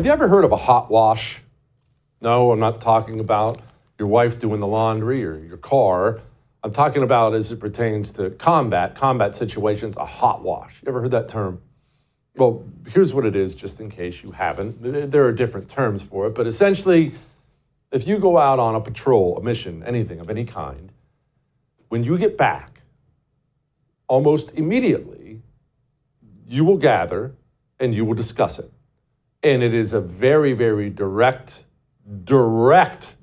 Have you ever heard of a hot wash? No, I'm not talking about your wife doing the laundry or your car. I'm talking about as it pertains to combat situations, a hot wash. You ever heard that term? Well, here's what it is, just in case you haven't. There are different terms for it, but essentially, if you go out on a patrol, a mission, anything of any kind, when you get back, almost immediately, you will gather and you will discuss it. And it is a very, very direct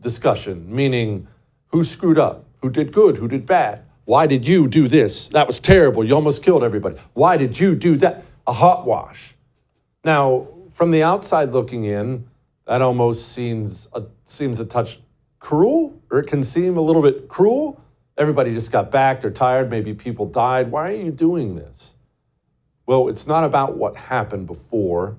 discussion, meaning who screwed up, who did good, who did bad. Why did you do this? That was terrible. You almost killed everybody. Why did you do that? A hot wash. Now, from the outside looking in, that almost seems a touch cruel, or it can seem a little bit cruel. Everybody just got back, they're tired, maybe people died. Why are you doing this? Well, it's not about what happened before.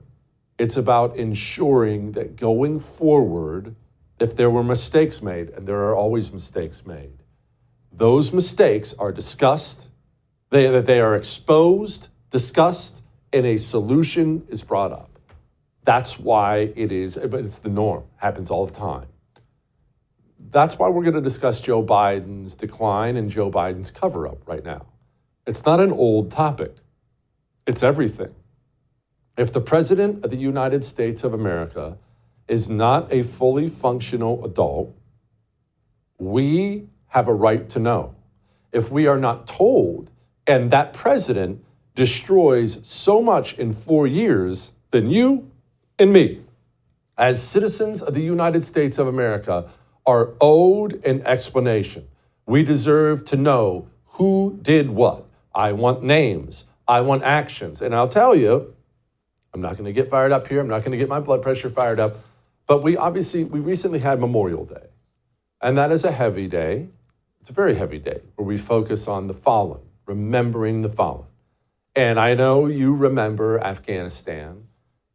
It's about ensuring that going forward, if there were mistakes made, and there are always mistakes made, those mistakes are discussed, they are exposed, discussed, and a solution is brought up. That's why it's the norm, happens all the time. That's why we're going to discuss Joe Biden's decline and Joe Biden's cover-up right now. It's not an old topic. It's everything. If the President of the United States of America is not a fully functional adult, we have a right to know. If we are not told, and that president destroys so much in 4 years, then you and me, as citizens of the United States of America, are owed an explanation. We deserve to know who did what. I want names. I want actions. And I'll tell you, I'm not going to get fired up here. I'm not going to get my blood pressure fired up. But we recently had Memorial Day. And that is a heavy day. It's a very heavy day where we focus on the fallen, remembering the fallen. And I know you remember Afghanistan.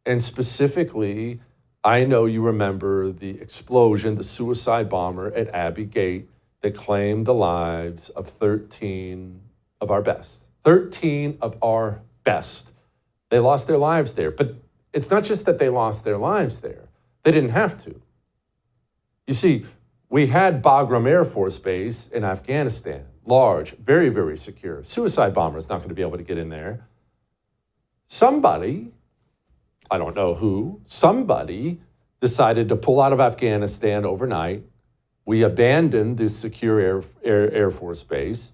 And specifically, I know you remember the explosion, the suicide bomber at Abbey Gate that claimed the lives of 13 of our best. 13 of our best. They lost their lives there. But it's not just that they lost their lives there. They didn't have to. You see, we had Bagram Air Force Base in Afghanistan, large, very, very secure. Suicide bomber is not going to be able to get in there. Somebody, I don't know who, somebody decided to pull out of Afghanistan overnight. We abandoned this secure Air Force Base.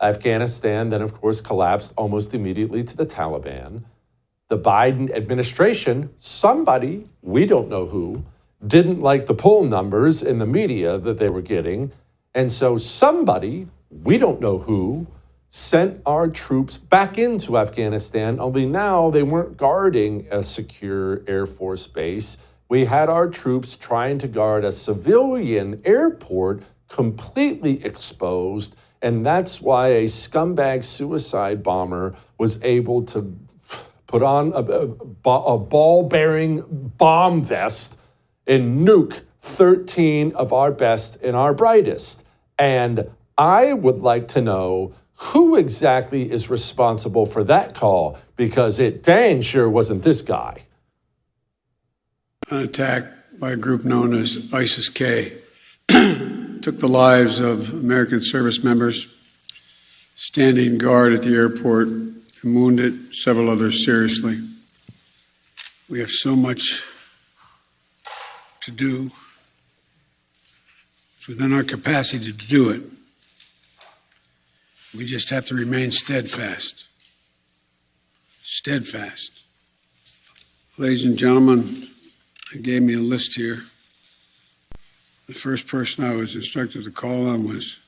Afghanistan then, of course, collapsed almost immediately to the Taliban. The Biden administration, somebody, we don't know who, didn't like the poll numbers in the media that they were getting. And so somebody, we don't know who, sent our troops back into Afghanistan, only now they weren't guarding a secure Air Force base. We had our troops trying to guard a civilian airport completely exposed, and that's why a scumbag suicide bomber was able to put on a ball-bearing bomb vest and nuke 13 of our best and our brightest. And I would like to know who exactly is responsible for that call, because it dang sure wasn't this guy. An attack by a group known as ISIS-K took the lives of American service members standing guard at the airport and wounded several others seriously. We have so much to do. It's within our capacity to do it. We just have to remain steadfast. Steadfast. Ladies and gentlemen, they gave me a list here. The first person I was instructed to call on was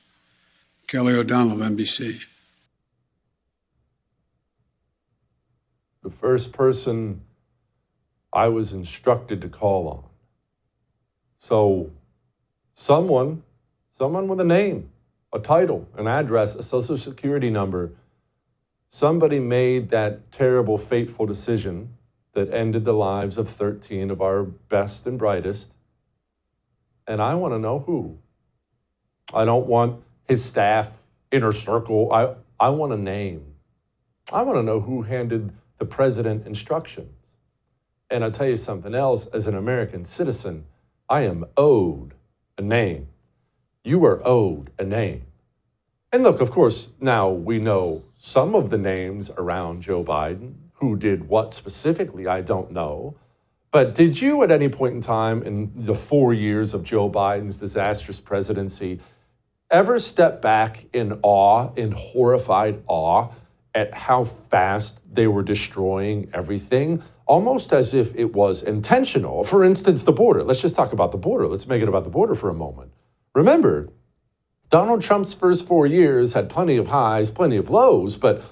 Kelly O'Donnell of NBC. The first person I was instructed to call on. So someone with a name, a title, an address, a social security number, somebody made that terrible, fateful decision that ended the lives of 13 of our best and brightest. And I want to know who. I don't want his staff, inner circle. I want a name. I want to know who handed the president instructions. And I'll tell you something else, as an American citizen, I am owed a name. You are owed a name. And look, of course, now we know some of the names around Joe Biden. Who did what specifically, I don't know. But did you at any point in time in the 4 years of Joe Biden's disastrous presidency ever step back in awe, in horrified awe, at how fast they were destroying everything, almost as if it was intentional? For instance, the border. Let's just talk about the border. Let's make it about the border for a moment. Remember, Donald Trump's first 4 years had plenty of highs, plenty of lows, but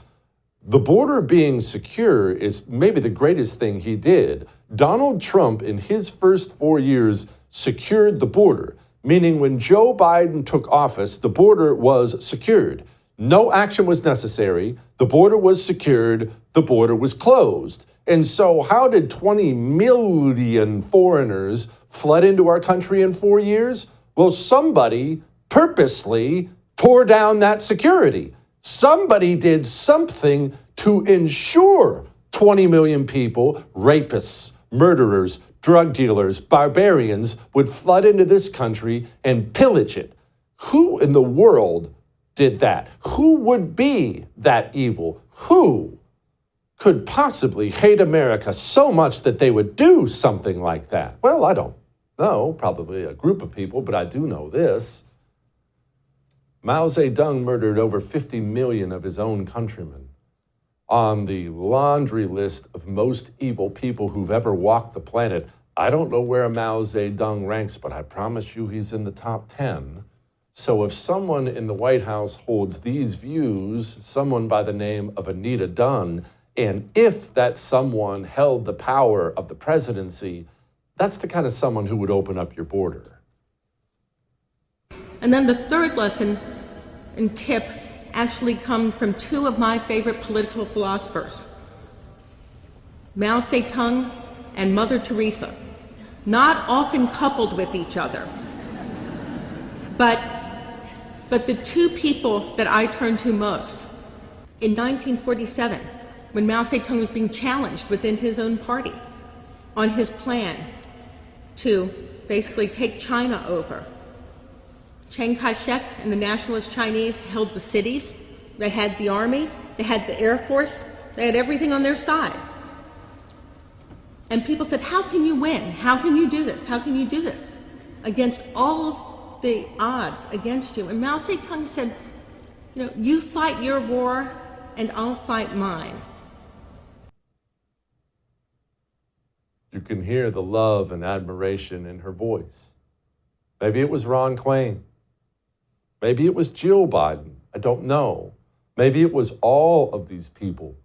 the border being secure is maybe the greatest thing he did. Donald Trump, in his first 4 years, secured the border, meaning when Joe Biden took office, the border was secured. No action was necessary. The border was secured. The border was closed. And so how did 20 million foreigners flood into our country in 4 years? Well, somebody purposely tore down that security. Somebody did something to ensure 20 million people, rapists, murderers, drug dealers, barbarians, would flood into this country and pillage it. Who in the world did that? Who would be that evil? Who could possibly hate America so much that they would do something like that? Well, I don't know, probably a group of people, but I do know this. Mao Zedong murdered over 50 million of his own countrymen. On the laundry list of most evil people who've ever walked the planet, I don't know where Mao Zedong ranks, but I promise you he's in the top 10. So if someone in the White House holds these views, someone by the name of Anita Dunn, and if that someone held the power of the presidency, that's the kind of someone who would open up your border. And then the third lesson and tip actually come from two of my favorite political philosophers, Mao Zedong and Mother Teresa, not often coupled with each other. But the two people that I turn to most, in 1947, when Mao Zedong was being challenged within his own party on his plan to basically take China over, Chiang Kai-shek and the nationalist Chinese held the cities. They had the army, they had the Air Force, they had everything on their side. And people said, how can you win? How can you do this? How can you do this against all of the odds against you? And Mao Zedong said, you fight your war and I'll fight mine. You can hear the love and admiration in her voice. Maybe it was Ron Klain. Maybe it was Jill Biden. I don't know. Maybe it was all of these people.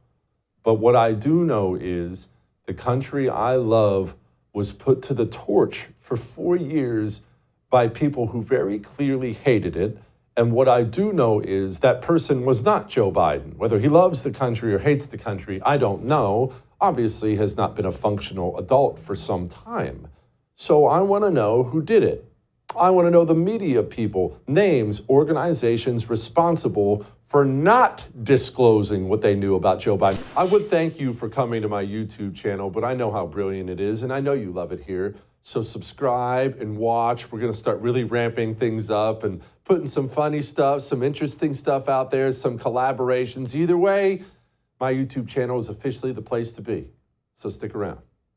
But what I do know is the country I love was put to the torch for 4 years by people who very clearly hated it. And what I do know is that person was not Joe Biden. Whether he loves the country or hates the country, I don't know. Obviously has not been a functional adult for some time. So I want to know who did it. I want to know the media people, names, organizations responsible for not disclosing what they knew about Joe Biden. I would thank you for coming to my YouTube channel, but I know how brilliant it is, and I know you love it here. So subscribe and watch. We're going to start really ramping things up and putting some funny stuff, some interesting stuff out there, some collaborations. Either way, my YouTube channel is officially the place to be. So stick around.